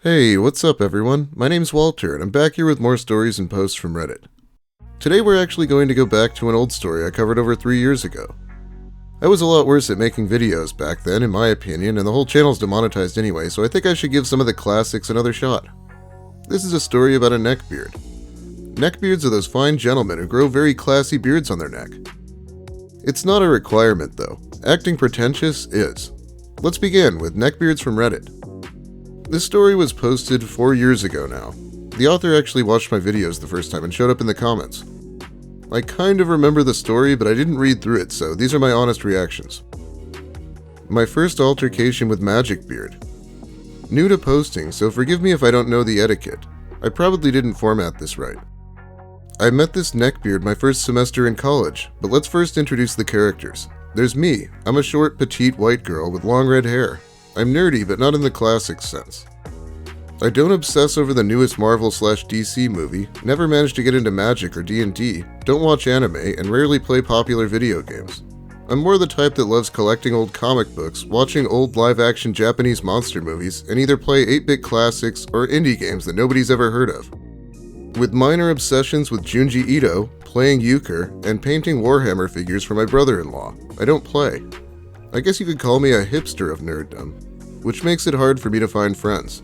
Hey, what's up everyone? My name's Walter, and I'm back here with more stories and posts from Reddit. Today we're actually going to go back to an old story I covered over 3 years ago. I was a lot worse at making videos back then, in my opinion, and the whole channel's demonetized anyway, so I think I should give some of the classics another shot. This is a story about a neckbeard. Neckbeards are those fine gentlemen who grow very classy beards on their neck. It's not a requirement though. Acting pretentious is. Let's begin with Neckbeards from Reddit. This story was posted 4 years ago now. The author actually watched my videos the first time and showed up in the comments. I kind of remember the story, but I didn't read through it, so these are my honest reactions. My first altercation with Magicbeard. New to posting, so forgive me if I don't know the etiquette. I probably didn't format this right. I met this neckbeard my first semester in college, but let's first introduce the characters. There's me. I'm a short, petite white girl with long red hair. I'm nerdy, but not in the classic sense. I don't obsess over the newest Marvel/DC movie, never managed to get into Magic or D&D, don't watch anime, and rarely play popular video games. I'm more the type that loves collecting old comic books, watching old live-action Japanese monster movies, and either play 8-bit classics or indie games that nobody's ever heard of. With minor obsessions with Junji Ito, playing euchre, and painting Warhammer figures for my brother-in-law. I don't play. I guess you could call me a hipster of nerddom, which makes it hard for me to find friends.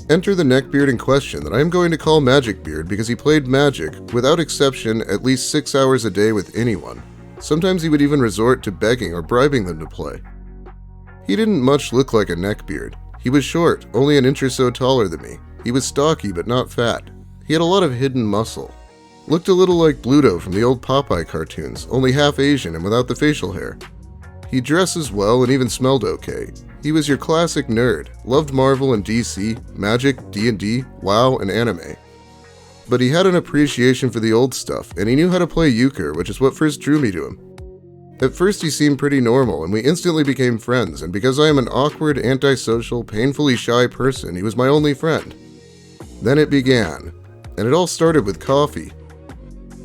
Enter the neckbeard in question that I am going to call Magicbeard because he played Magic, without exception, at least 6 hours a day with anyone. Sometimes he would even resort to begging or bribing them to play. He didn't much look like a neckbeard. He was short, only an inch or so taller than me. He was stocky but not fat. He had a lot of hidden muscle. Looked a little like Bluto from the old Popeye cartoons, only half Asian and without the facial hair. He dresses well and even smelled okay. He was your classic nerd, loved Marvel and DC, Magic, D&D, WoW, and anime. But he had an appreciation for the old stuff, and he knew how to play euchre, which is what first drew me to him. At first he seemed pretty normal, and we instantly became friends, and because I am an awkward, antisocial, painfully shy person, he was my only friend. Then it began, and it all started with coffee.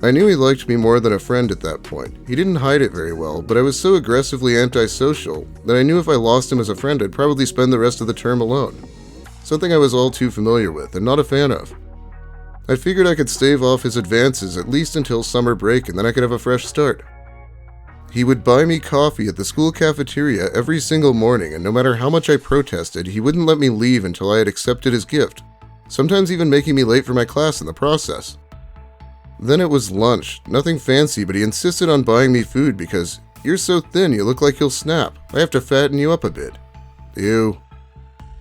I knew he liked me more than a friend at that point. He didn't hide it very well, but I was so aggressively antisocial that I knew if I lost him as a friend, I'd probably spend the rest of the term alone. Something I was all too familiar with and not a fan of. I figured I could stave off his advances at least until summer break and then I could have a fresh start. He would buy me coffee at the school cafeteria every single morning, and no matter how much I protested, he wouldn't let me leave until I had accepted his gift, sometimes even making me late for my class in the process. Then it was lunch, nothing fancy, but he insisted on buying me food because, "You're so thin you look like you'll snap. I have to fatten you up a bit." Ew.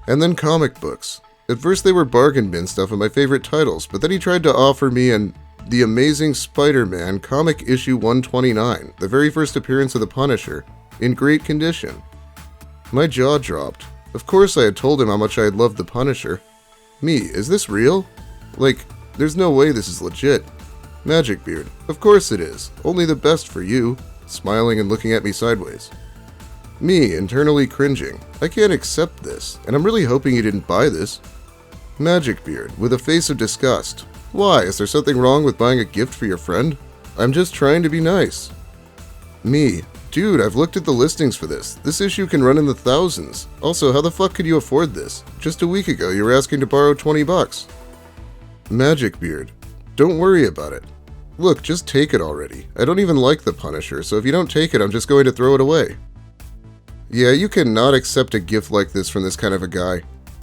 And then comic books. At first they were bargain bin stuff of my favorite titles, but then he tried to offer me The Amazing Spider-Man comic issue 129, the very first appearance of the Punisher, in great condition. My jaw dropped. Of course I had told him how much I had loved the Punisher. Me, is this real? Like, there's no way this is legit. Magicbeard, of course it is, only the best for you, smiling and looking at me sideways. Me, internally cringing, I can't accept this, and I'm really hoping you didn't buy this. Magicbeard, with a face of disgust, why, is there something wrong with buying a gift for your friend? I'm just trying to be nice. Me, dude, I've looked at the listings for this. This issue can run in the thousands. Also, how the fuck could you afford this? Just a week ago you were asking to borrow $20. Magicbeard, don't worry about it. Look, just take it already. I don't even like the Punisher, so if you don't take it, I'm just going to throw it away. Yeah, you cannot accept a gift like this from this kind of a guy.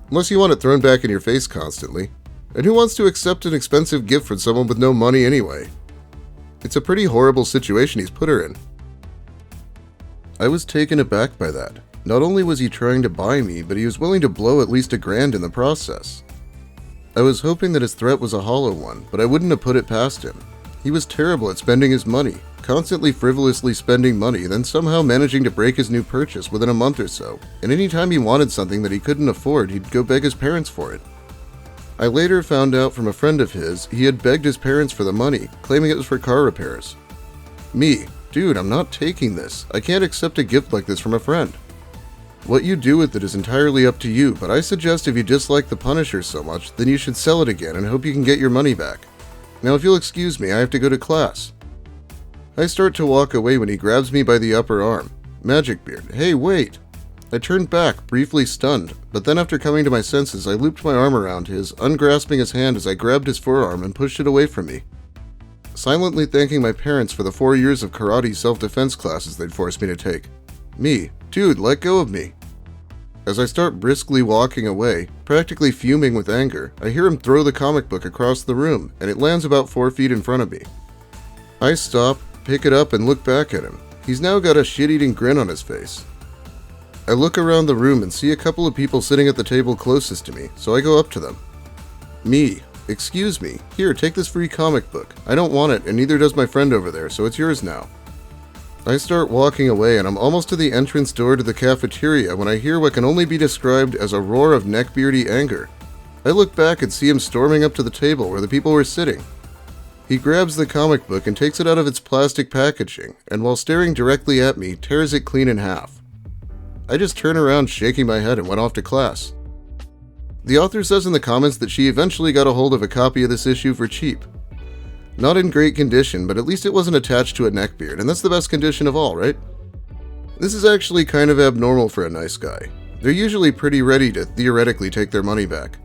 Unless you want it thrown back in your face constantly. And who wants to accept an expensive gift from someone with no money anyway? It's a pretty horrible situation he's put her in. I was taken aback by that. Not only was he trying to buy me, but he was willing to blow at least $1,000 in the process. I was hoping that his threat was a hollow one, but I wouldn't have put it past him. He was terrible at spending his money, constantly frivolously spending money, then somehow managing to break his new purchase within a month or so, and any time he wanted something that he couldn't afford, he'd go beg his parents for it. I later found out from a friend of his he had begged his parents for the money, claiming it was for car repairs. Me, dude, I'm not taking this. I can't accept a gift like this from a friend. What you do with it is entirely up to you, but I suggest if you dislike the Punisher so much, then you should sell it again and hope you can get your money back. Now if you'll excuse me, I have to go to class. I start to walk away when he grabs me by the upper arm. Magicbeard, hey wait! I turned back, briefly stunned, but then after coming to my senses, I looped my arm around his, ungrasping his hand as I grabbed his forearm and pushed it away from me. Silently thanking my parents for the 4 years of karate self-defense classes they'd forced me to take. Me, dude, let go of me. As I start briskly walking away, practically fuming with anger, I hear him throw the comic book across the room, and it lands about 4 feet in front of me. I stop, pick it up, and look back at him. He's now got a shit-eating grin on his face. I look around the room and see a couple of people sitting at the table closest to me, so I go up to them. Me, excuse me, here, take this free comic book. I don't want it, and neither does my friend over there, so it's yours now. I start walking away, and I'm almost to the entrance door to the cafeteria when I hear what can only be described as a roar of neckbeardy anger. I look back and see him storming up to the table where the people were sitting. He grabs the comic book and takes it out of its plastic packaging, and while staring directly at me, tears it clean in half. I just turn around shaking my head and went off to class. The author says in the comments that she eventually got a hold of a copy of this issue for cheap. Not in great condition, but at least it wasn't attached to a neckbeard, and that's the best condition of all, right? This is actually kind of abnormal for a nice guy. They're usually pretty ready to theoretically take their money back.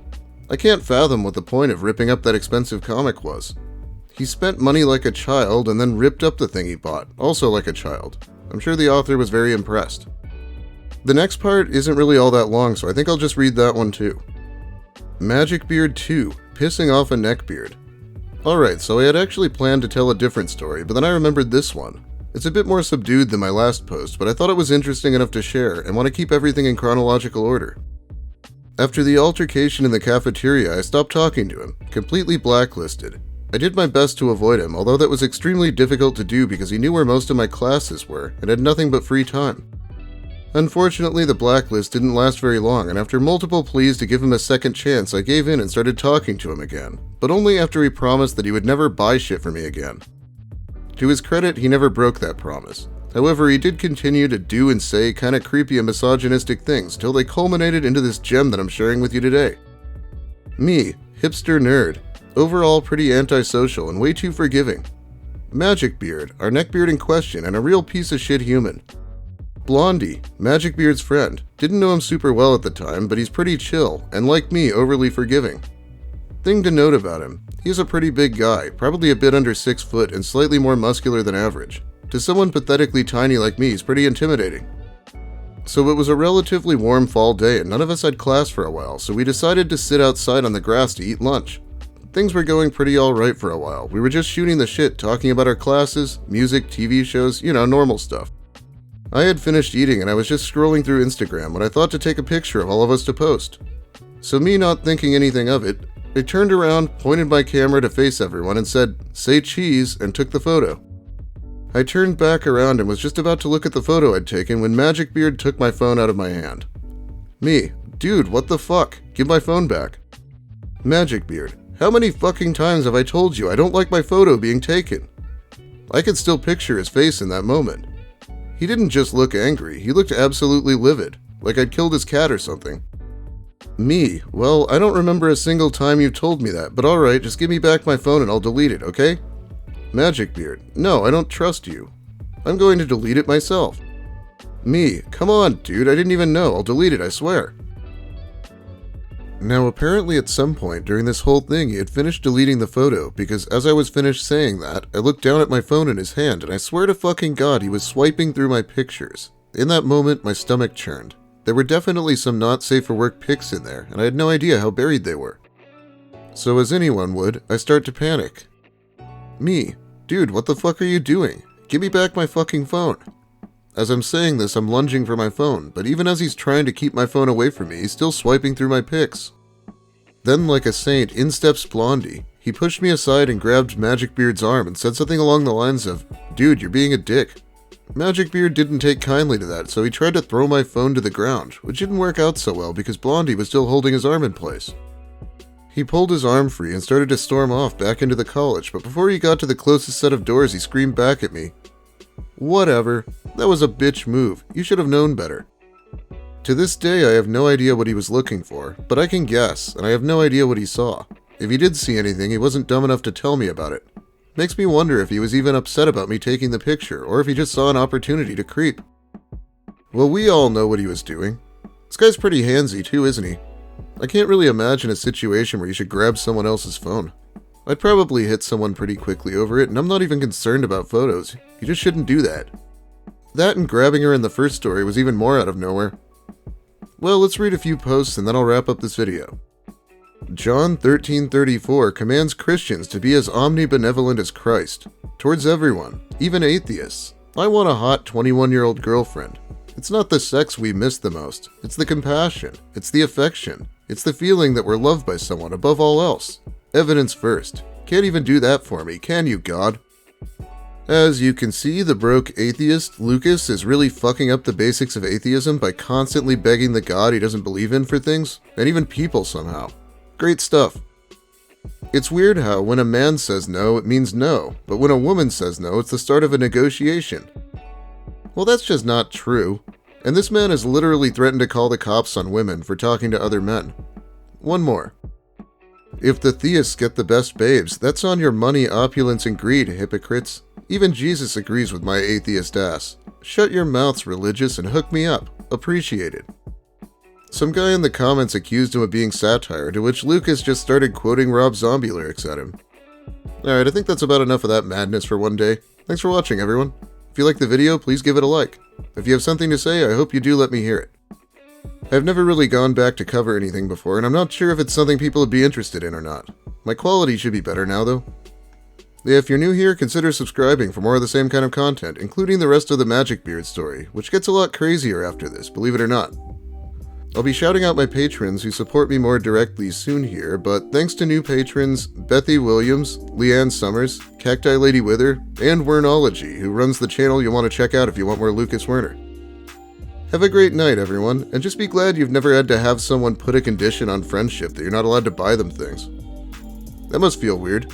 I can't fathom what the point of ripping up that expensive comic was. He spent money like a child and then ripped up the thing he bought, also like a child. I'm sure the author was very impressed. The next part isn't really all that long, so I think I'll just read that one too. Magicbeard 2, Pissing Off a Neckbeard. Alright, so I had actually planned to tell a different story, but then I remembered this one. It's a bit more subdued than my last post, but I thought it was interesting enough to share and want to keep everything in chronological order. After the altercation in the cafeteria, I stopped talking to him, completely blacklisted. I did my best to avoid him, although that was extremely difficult to do because he knew where most of my classes were and had nothing but free time. Unfortunately, the blacklist didn't last very long, and after multiple pleas to give him a second chance, I gave in and started talking to him again, but only after he promised that he would never buy shit from me again. To his credit, he never broke that promise. However, he did continue to do and say kinda creepy and misogynistic things till they culminated into this gem that I'm sharing with you today. Me, hipster nerd, overall pretty antisocial and way too forgiving. Magicbeard, our neckbeard in question, and a real piece of shit human. Blondie, Magicbeard's friend, didn't know him super well at the time, but he's pretty chill, and like me, overly forgiving. Thing to note about him, he's a pretty big guy, probably a bit under 6 foot and slightly more muscular than average. To someone pathetically tiny like me, he's pretty intimidating. So it was a relatively warm fall day and none of us had class for a while, so we decided to sit outside on the grass to eat lunch. Things were going pretty alright for a while. We were just shooting the shit, talking about our classes, music, TV shows, normal stuff. I had finished eating and I was just scrolling through Instagram when I thought to take a picture of all of us to post. So me not thinking anything of it, I turned around, pointed my camera to face everyone and said, "Say cheese," and took the photo. I turned back around and was just about to look at the photo I'd taken when Magicbeard took my phone out of my hand. Me, dude, what the fuck? Give my phone back. Magicbeard, how many fucking times have I told you I don't like my photo being taken? I could still picture his face in that moment. He didn't just look angry, he looked absolutely livid, like I'd killed his cat or something. Me, well, I don't remember a single time you've told me that, but alright, just give me back my phone and I'll delete it, okay? Magicbeard, no, I don't trust you. I'm going to delete it myself. Me, come on, dude, I didn't even know, I'll delete it, I swear. Now, apparently at some point during this whole thing, he had finished deleting the photo, because as I was finished saying that, I looked down at my phone in his hand, and I swear to fucking God, he was swiping through my pictures. In that moment, my stomach churned. There were definitely some not safe for work pics in there, and I had no idea how buried they were. So as anyone would, I start to panic. Me, dude, what the fuck are you doing? Give me back my fucking phone. As I'm saying this, I'm lunging for my phone, but even as he's trying to keep my phone away from me, he's still swiping through my pics. Then, like a saint, in steps Blondie. He pushed me aside and grabbed Magicbeard's arm and said something along the lines of, "Dude, you're being a dick." Magicbeard didn't take kindly to that, so he tried to throw my phone to the ground, which didn't work out so well because Blondie was still holding his arm in place. He pulled his arm free and started to storm off back into the college, but before he got to the closest set of doors, he screamed back at me, "Whatever. That was a bitch move. You should have known better." To this day, I have no idea what he was looking for, but I can guess, and I have no idea what he saw. If he did see anything, he wasn't dumb enough to tell me about it. Makes me wonder if he was even upset about me taking the picture, or if he just saw an opportunity to creep. Well, we all know what he was doing. This guy's pretty handsy too, isn't he? I can't really imagine a situation where you should grab someone else's phone. I'd probably hit someone pretty quickly over it, and I'm not even concerned about photos. You just shouldn't do that. That and grabbing her in the first story was even more out of nowhere. Well, let's read a few posts and then I'll wrap up this video. John 13:34 commands Christians to be as omnibenevolent as Christ, towards everyone, even atheists. I want a hot 21-year-old girlfriend. It's not the sex we miss the most, it's the compassion, it's the affection, it's the feeling that we're loved by someone above all else. Evidence first. Can't even do that for me, can you, God? As you can see, the broke atheist, Lucas, is really fucking up the basics of atheism by constantly begging the God he doesn't believe in for things, and even people somehow. Great stuff. It's weird how when a man says no, it means no, but when a woman says no, it's the start of a negotiation. Well, that's just not true. And this man has literally threatened to call the cops on women for talking to other men. One more. If the theists get the best babes, that's on your money, opulence, and greed, hypocrites. Even Jesus agrees with my atheist ass. Shut your mouths, religious, and hook me up. Appreciate it. Some guy in the comments accused him of being satire, to which Lucas just started quoting Rob Zombie lyrics at him. Alright, I think that's about enough of that madness for one day. Thanks for watching, everyone. If you liked the video, please give it a like. If you have something to say, I hope you do let me hear it. I've never really gone back to cover anything before, and I'm not sure if it's something people would be interested in or not. My quality should be better now, though. If you're new here, consider subscribing for more of the same kind of content, including the rest of the Magicbeard story, which gets a lot crazier after this, believe it or not. I'll be shouting out my patrons who support me more directly soon here, but thanks to new patrons Bethy Williams, Leanne Summers, Cacti Lady Wither, and Wernology, who runs the channel you'll want to check out if you want more Lucas Werner. Have a great night, everyone, and just be glad you've never had to have someone put a condition on friendship that you're not allowed to buy them things. That must feel weird.